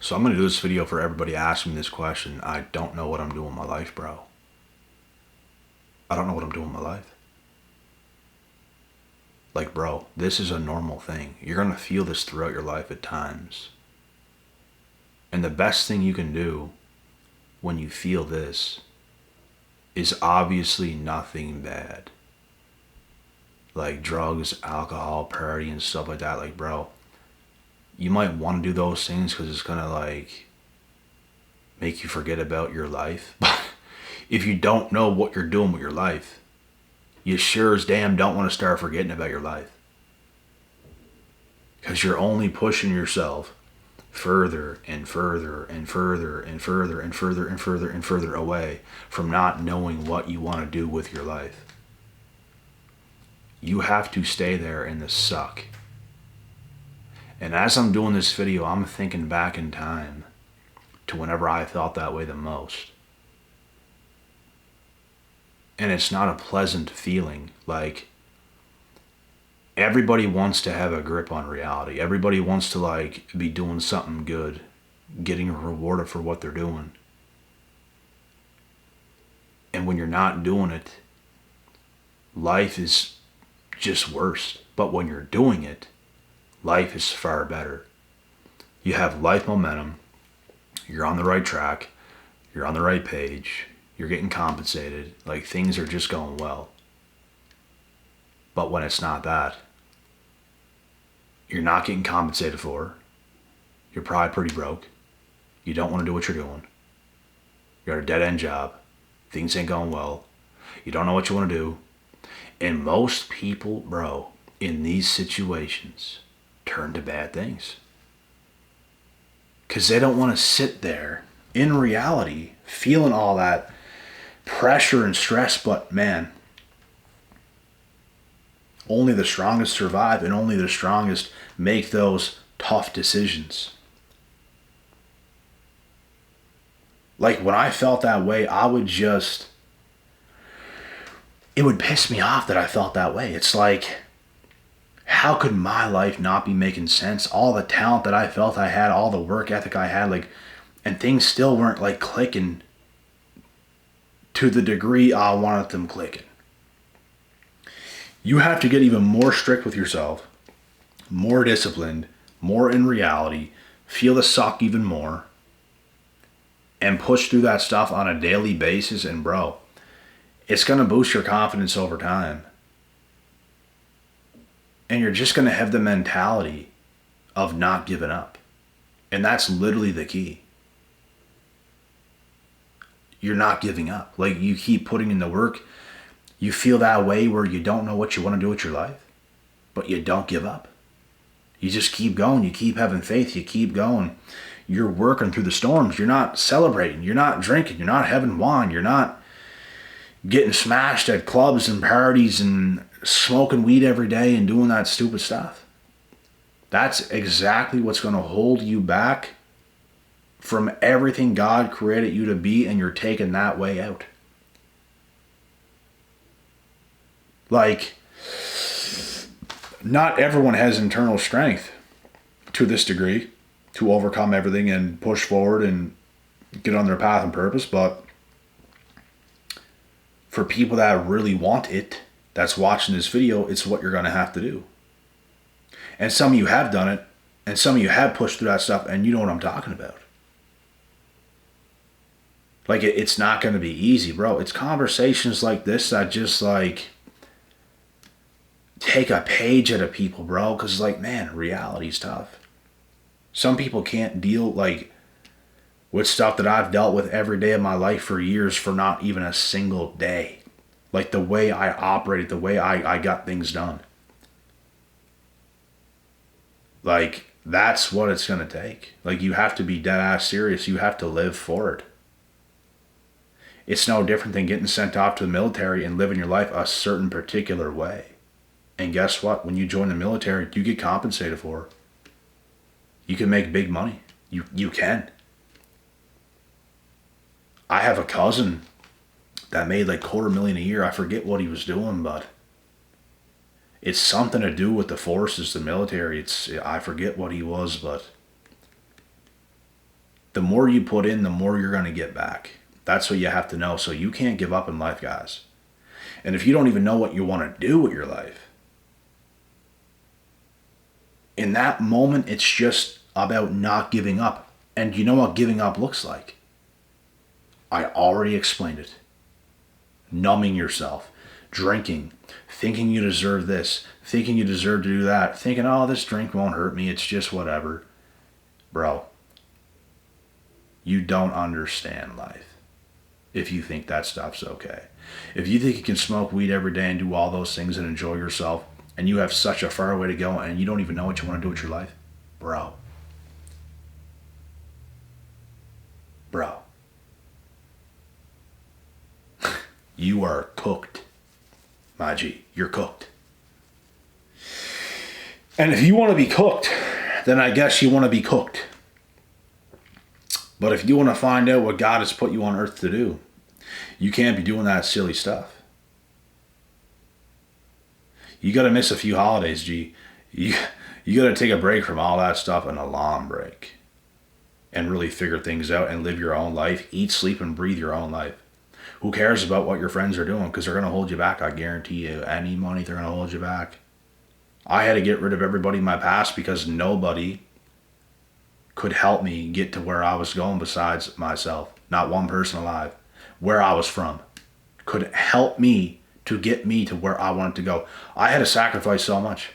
So I'm going to do this video for everybody asking me this question. I don't know what I'm doing with my life, bro. I don't know what I'm doing with my life. Like, bro, this is a normal thing. You're going to feel this throughout your life at times. And the best thing you can do when you feel this is obviously nothing bad. Like drugs, alcohol, party, and stuff like that. Like, bro, you might want to do those things because it's going to, like, make you forget about your life. But if you don't know what you're doing with your life, you sure as damn don't want to start forgetting about your life. Because you're only pushing yourself further and further and further and further and further and further and further away from not knowing what you want to do with your life. You have to stay there in the suck. And as I'm doing this video, I'm thinking back in time to whenever I felt that way the most. And it's not a pleasant feeling. Like, everybody wants to have a grip on reality. Everybody wants to, like, be doing something good, getting rewarded for what they're doing. And when you're not doing it, life is just worse. But when you're doing it, life is far better. You have life momentum. You're on the right track. You're on the right page. You're getting compensated. Like, things are just going well. But when it's not that, you're not getting compensated for. You're probably pretty broke. You don't want to do what you're doing. You're at a dead-end job. Things ain't going well. You don't know what you want to do. And most people, bro, in these situations turn to bad things. Because they don't want to sit there in reality feeling all that pressure and stress. But man, only the strongest survive, and only the strongest make those tough decisions. Like, when I felt that way, it would piss me off that I felt that way. It's like, how could my life not be making sense? All the talent that I felt I had, all the work ethic I had, like, and things still weren't, like, clicking to the degree I wanted them clicking. You have to get even more strict with yourself, more disciplined, more in reality, feel the suck even more, and push through that stuff on a daily basis. And bro, it's going to boost your confidence over time. And you're just going to have the mentality of not giving up. And that's literally the key. You're not giving up. Like, you keep putting in the work. You feel that way where you don't know what you want to do with your life, but you don't give up. You just keep going. You keep having faith. You keep going. You're working through the storms. You're not celebrating. You're not drinking. You're not having wine. You're not getting smashed at clubs and parties and smoking weed every day and doing that stupid stuff. That's exactly what's going to hold you back from everything God created you to be, and you're taking that way out. Like, not everyone has internal strength to this degree to overcome everything and push forward and get on their path and purpose, but for people that really want it, that's watching this video, it's what you're going to have to do. And some of you have done it, and some of you have pushed through that stuff, and you know what I'm talking about. Like, it's not going to be easy, bro. It's conversations like this that just, like, take a page out of people, bro. Because, like, man, reality's tough. Some people can't deal, like, with stuff that I've dealt with every day of my life for years for not even a single day. Like, the way I operated, the way I got things done. Like, that's what it's going to take. Like, you have to be dead ass serious. You have to live for it. It's no different than getting sent off to the military and living your life a certain particular way. And guess what? When you join the military, you get compensated for it. You can make big money. You can. I have a cousin that made like $250,000 a year. I forget what he was doing, but it's something to do with the forces, the military. I forget what he was, but The more you put in, the more you're going to get back. That's what you have to know. So you can't give up in life, guys. And if you don't even know what you want to do with your life, in that moment, it's just about not giving up. And you know what giving up looks like? I already explained it. Numbing yourself, drinking, thinking you deserve this, thinking you deserve to do that, thinking, oh, this drink won't hurt me, it's just whatever. Bro, you don't understand life if you think that stuff's okay. If you think you can smoke weed every day and do all those things and enjoy yourself, and you have such a far way to go and you don't even know what you want to do with your life, bro. You are cooked, my G. You're cooked. And if you want to be cooked, then I guess you want to be cooked. But if you want to find out what God has put you on earth to do, you can't be doing that silly stuff. You got to miss a few holidays, G. You got to take a break from all that stuff, an alarm break, and really figure things out and live your own life. Eat, sleep, and breathe your own life. Who cares about what your friends are doing? Because they're going to hold you back. I guarantee you. Any money, they're going to hold you back. I had to get rid of everybody in my past because nobody could help me get to where I was going besides myself. Not one person alive. Where I was from could help me to get me to where I wanted to go. I had to sacrifice so much.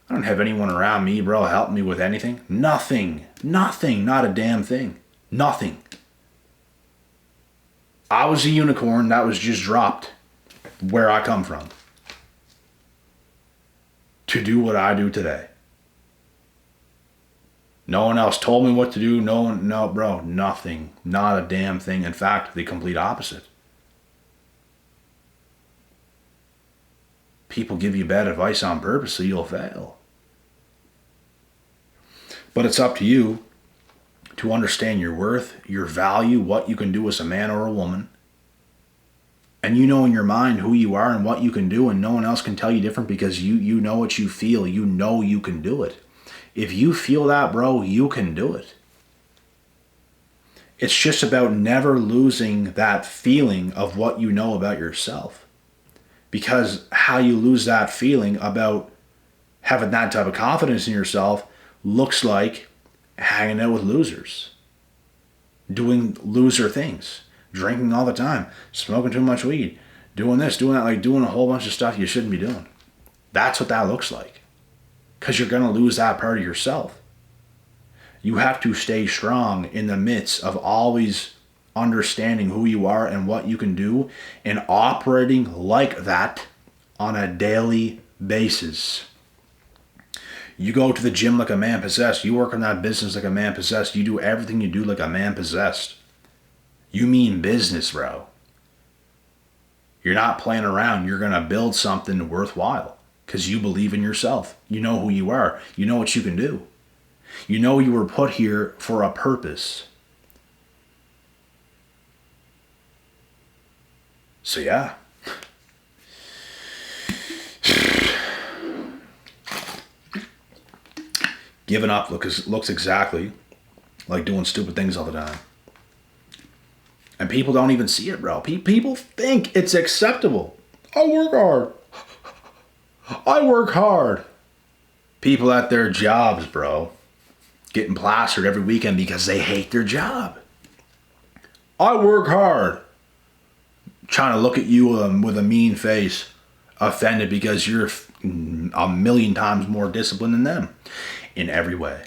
I don't have anyone around me, bro, helping me with anything. Nothing. Not a damn thing. Nothing. I was a unicorn that was just dropped where I come from to do what I do today. No one else told me what to do. No, bro, nothing. Not a damn thing. In fact, the complete opposite. People give you bad advice on purpose so you'll fail. But it's up to you to understand your worth, your value, what you can do as a man or a woman. And you know in your mind who you are and what you can do, and no one else can tell you different because you know what you feel. You know you can do it. If you feel that, bro, you can do it. It's just about never losing that feeling of what you know about yourself. Because how you lose that feeling about having that type of confidence in yourself looks like hanging out with losers, doing loser things, drinking all the time, smoking too much weed, doing this, doing that, like doing a whole bunch of stuff you shouldn't be doing. That's what that looks like. Because you're going to lose that part of yourself. You have to stay strong in the midst of always understanding who you are and what you can do and operating like that on a daily basis. You go to the gym like a man possessed. You work on that business like a man possessed. You do everything you do like a man possessed. You mean business, bro. You're not playing around. You're going to build something worthwhile because you believe in yourself. You know who you are. You know what you can do. You know you were put here for a purpose. So yeah. Giving up looks exactly like doing stupid things all the time. And people don't even see it, bro. People think it's acceptable. I work hard. People at their jobs, bro, getting plastered every weekend because they hate their job. I work hard. Trying to look at you with a mean face, offended because you're a million times more disciplined than them in every way.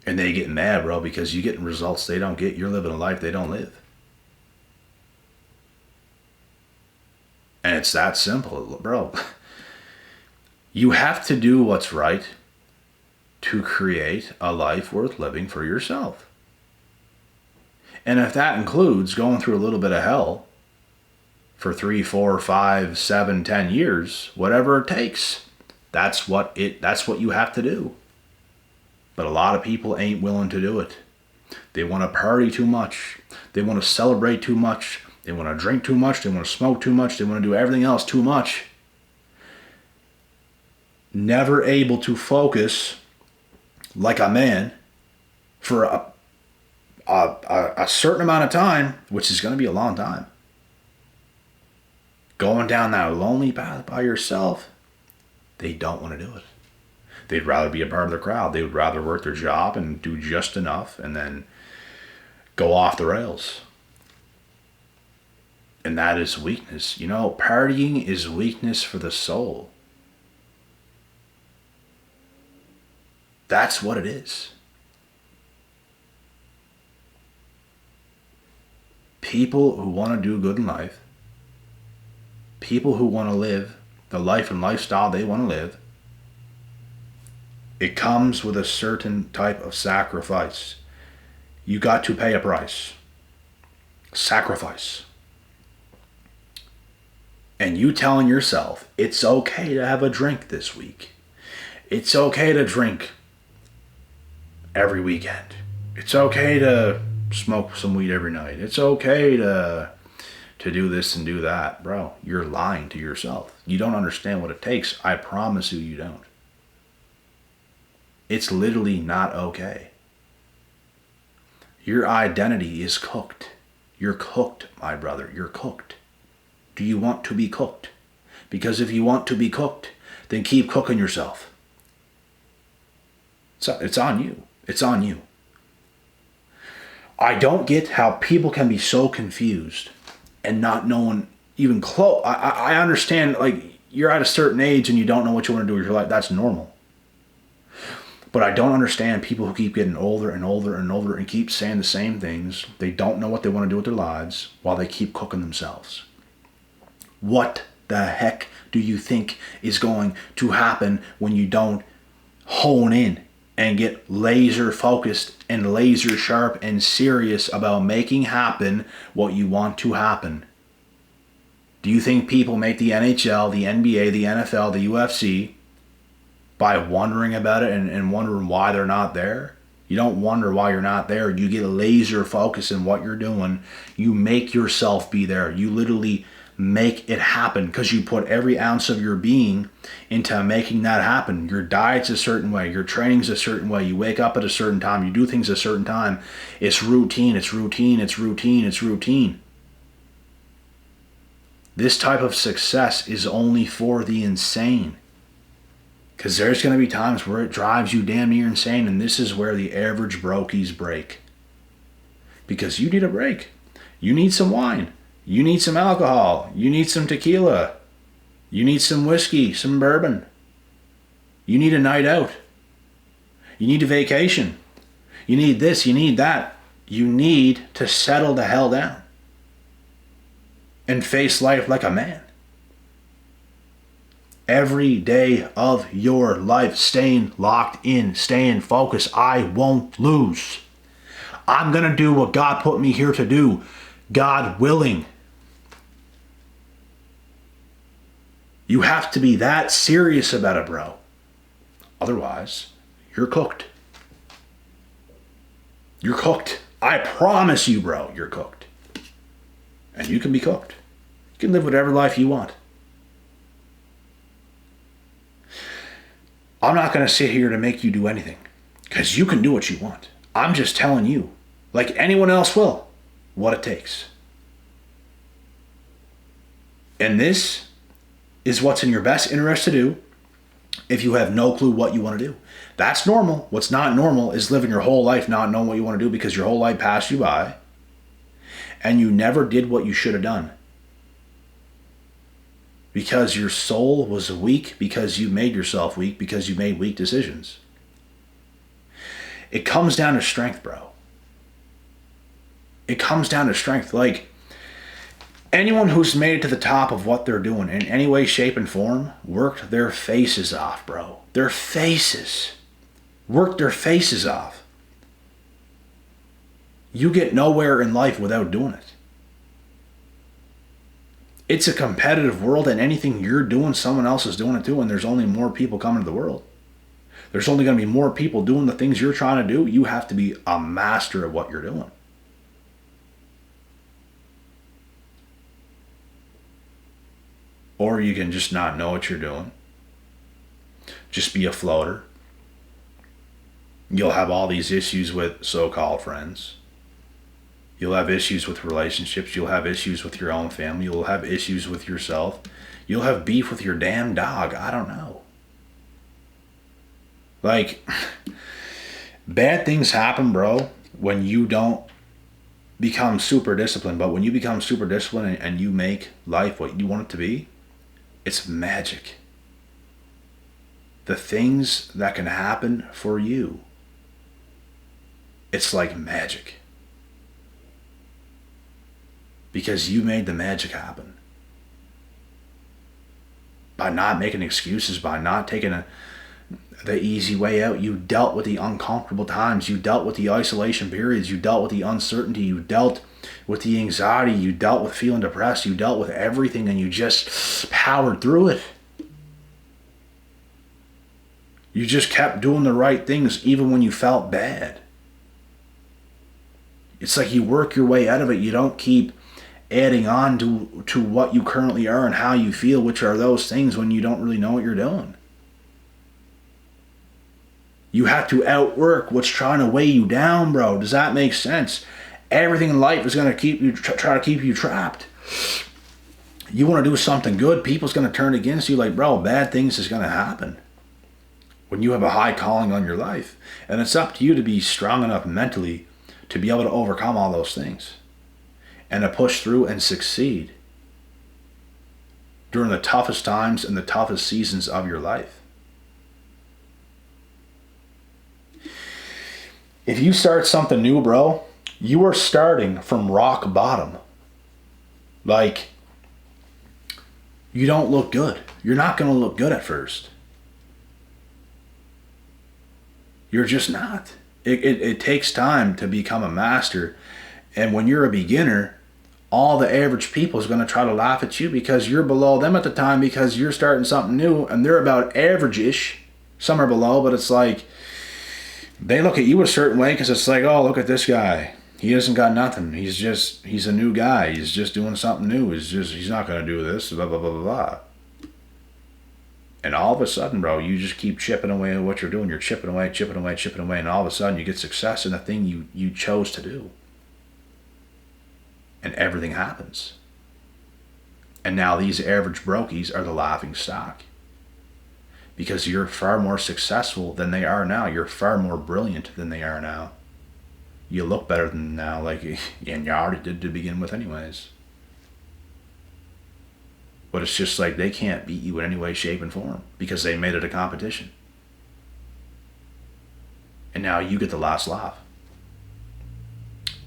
And they get mad, bro, because you're getting results they don't get. You're living a life they don't live. And it's that simple, bro. You have to do what's right to create a life worth living for yourself. And if that includes going through a little bit of hell for 3, 4, 5, 7, 10 years, whatever it takes, that's what you have to do. But a lot of people ain't willing to do it. They want to party too much. They want to celebrate too much. They want to drink too much. They want to smoke too much. They want to do everything else too much. Never able to focus like a man for a certain amount of time, which is going to be a long time, going down that lonely path by yourself, they don't want to do it. They'd rather be a part of the crowd. They would rather work their job and do just enough and then go off the rails. And that is weakness. You know, partying is weakness for the soul. That's what it is. People who want to do good in life, people who want to live the life and lifestyle they want to live, it comes with a certain type of sacrifice. You got to pay a price. Sacrifice. And you telling yourself, it's okay to have a drink this week. It's okay to drink every weekend. It's okay to smoke some weed every night. It's okay to do this and do that. Bro, you're lying to yourself. You don't understand what it takes. I promise you, you don't. It's literally not okay. Your identity is cooked. You're cooked, my brother. You're cooked. Do you want to be cooked? Because if you want to be cooked, then keep cooking yourself. It's on you. It's on you. I don't get how people can be so confused and not knowing even close. I understand, like, you're at a certain age and you don't know what you want to do with your life. That's normal. But I don't understand people who keep getting older and older and older and keep saying the same things. They don't know what they want to do with their lives while they keep cooking themselves. What the heck do you think is going to happen when you don't hone in and get laser focused and laser sharp and serious about making happen what you want to happen? Do you think people make the NHL, the NBA, the NFL, the UFC by wondering about it and wondering why they're not there? You don't wonder why you're not there. You get laser focused in what you're doing. You make yourself be there. You literally make it happen because you put every ounce of your being into making that happen. Your diet's a certain way. Your training's a certain way. You wake up at a certain time. You do things a certain time. It's routine. It's routine. It's routine. It's routine. This type of success is only for the insane. Because there's going to be times where it drives you damn near insane, and this is where the average brokies break. Because you need a break. You need some wine. You need some alcohol. You need some tequila. You need some whiskey, some bourbon. You need a night out. You need a vacation. You need this, you need that. You need to settle the hell down and face life like a man. Every day of your life, staying locked in, staying focused. I won't lose. I'm going to do what God put me here to do, God willing. You have to be that serious about it, bro. Otherwise, you're cooked. You're cooked. I promise you, bro, you're cooked. And you can be cooked. You can live whatever life you want. I'm not going to sit here to make you do anything, because you can do what you want. I'm just telling you, like anyone else will, what it takes. And this is what's in your best interest to do if you have no clue what you want to do. That's normal. What's not normal is living your whole life not knowing what you want to do because your whole life passed you by and you never did what you should have done. Because your soul was weak, because you made yourself weak, because you made weak decisions. It comes down to strength, bro. It comes down to strength. Like, anyone who's made it to the top of what they're doing in any way, shape, and form worked their faces off, bro. Their faces. Worked their faces off. You get nowhere in life without doing it. It's a competitive world, and anything you're doing, someone else is doing it too, and there's only more people coming to the world. There's only going to be more people doing the things you're trying to do. You have to be a master of what you're doing. Or you can just not know what you're doing. Just be a floater. You'll have all these issues with so-called friends. You'll have issues with relationships. You'll have issues with your own family. You'll have issues with yourself. You'll have beef with your damn dog. I don't know. Like, bad things happen, bro, when you don't become super disciplined. But when you become super disciplined and you make life what you want it to be, it's magic. The things that can happen for you, it's like magic. Because you made the magic happen. By not making excuses, by not taking the easy way out, you dealt with the uncomfortable times, you dealt with the isolation periods, you dealt with the uncertainty, you dealt with the anxiety, you dealt with feeling depressed, you dealt with everything, and you just powered through it. You just kept doing the right things even when you felt bad. It's like you work your way out of it. You don't keep adding on to what you currently are and how you feel, which are those things when you don't really know what you're doing. You have to outwork what's trying to weigh you down, bro. Does that make sense? Everything in life is going to keep you try to keep you trapped. You want to do something good, people's going to turn against you. Like, bro, bad things is going to happen when you have a high calling on your life. And it's up to you to be strong enough mentally to be able to overcome all those things and to push through and succeed during the toughest times and the toughest seasons of your life. If you start something new, bro, you are starting from rock bottom. Like, you don't look good. You're not going to look good at first. You're just not. It takes time to become a master. And when you're a beginner, all the average people is going to try to laugh at you because you're below them at the time, because you're starting something new and they're about average-ish. Some are below, but it's like they look at you a certain way because it's like, oh, look at this guy. He hasn't got nothing. He's a new guy. He's just doing something new. He's not going to do this, blah, blah, blah, blah, blah. And all of a sudden, bro, you just keep chipping away at what you're doing. You're chipping away, and all of a sudden you get success in the thing you chose to do. And everything happens. And now these average brokies are the laughing stock. Because you're far more successful than they are now. You're far more brilliant than they are now. You look better than now, and you already did to begin with anyways. But it's just like they can't beat you in any way, shape, and form because they made it a competition. And now you get the last laugh.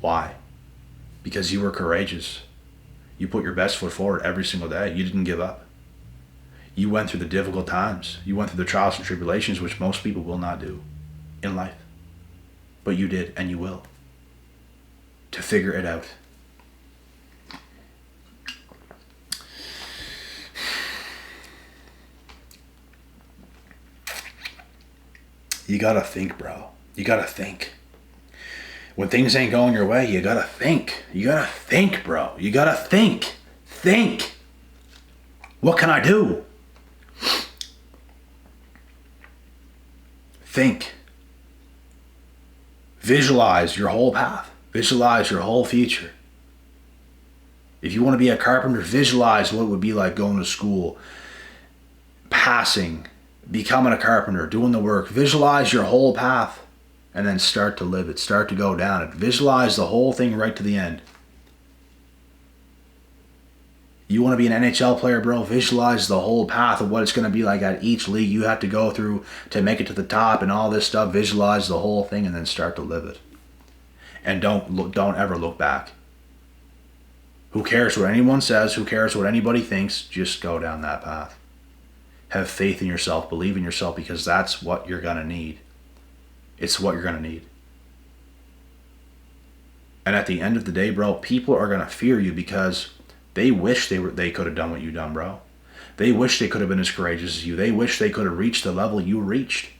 Why? Because you were courageous. You put your best foot forward every single day. You didn't give up. You went through the difficult times. You went through the trials and tribulations, which most people will not do in life. But you did, and you will. To figure it out. You gotta think, bro. You gotta think. When things ain't going your way, you gotta think. You gotta think, bro. You gotta think. Think. What can I do? Think. Visualize your whole path. Visualize your whole future. If you want to be a carpenter, visualize what it would be like going to school, passing, becoming a carpenter, doing the work. Visualize your whole path and then start to live it. Start to go down it. Visualize the whole thing right to the end. You want to be an NHL player, bro? Visualize the whole path of what it's going to be like at each league you have to go through to make it to the top and all this stuff. Visualize the whole thing and then start to live it. And don't ever look back. Who cares what anyone says? Who cares what anybody thinks? Just go down that path. Have faith in yourself. Believe in yourself, because that's what you're going to need. It's what you're going to need. And at the end of the day, bro, people are going to fear you because they wish they could have done what you done, bro. They wish they could have been as courageous as you. They wish they could have reached the level you reached.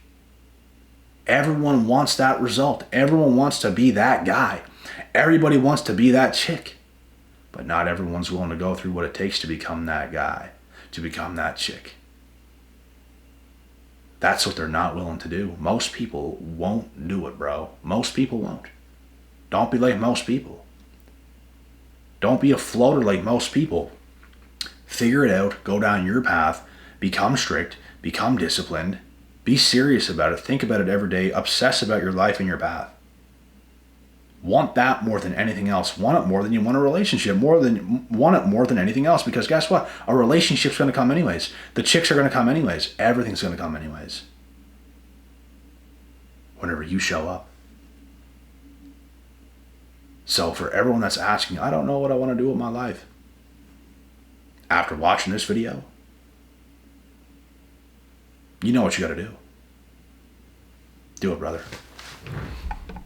Everyone wants that result. Everyone wants to be that guy. Everybody wants to be that chick. But not everyone's willing to go through what it takes to become that guy, to become that chick. That's what they're not willing to do. Most people won't do it, bro. Most people won't. Don't be like most people. Don't be a floater like most people. Figure it out. Go down your path. Become strict. Become disciplined. Be serious about it. Think about it every day. Obsess about your life and your path. Want that more than anything else. Want it more than you want a relationship. Want it more than anything else. Because guess what? A relationship's going to come anyways. The chicks are going to come anyways. Everything's going to come anyways. Whenever you show up. So for everyone that's asking, I don't know what I want to do with my life. After watching this video, you know what you got to do. Do it, brother.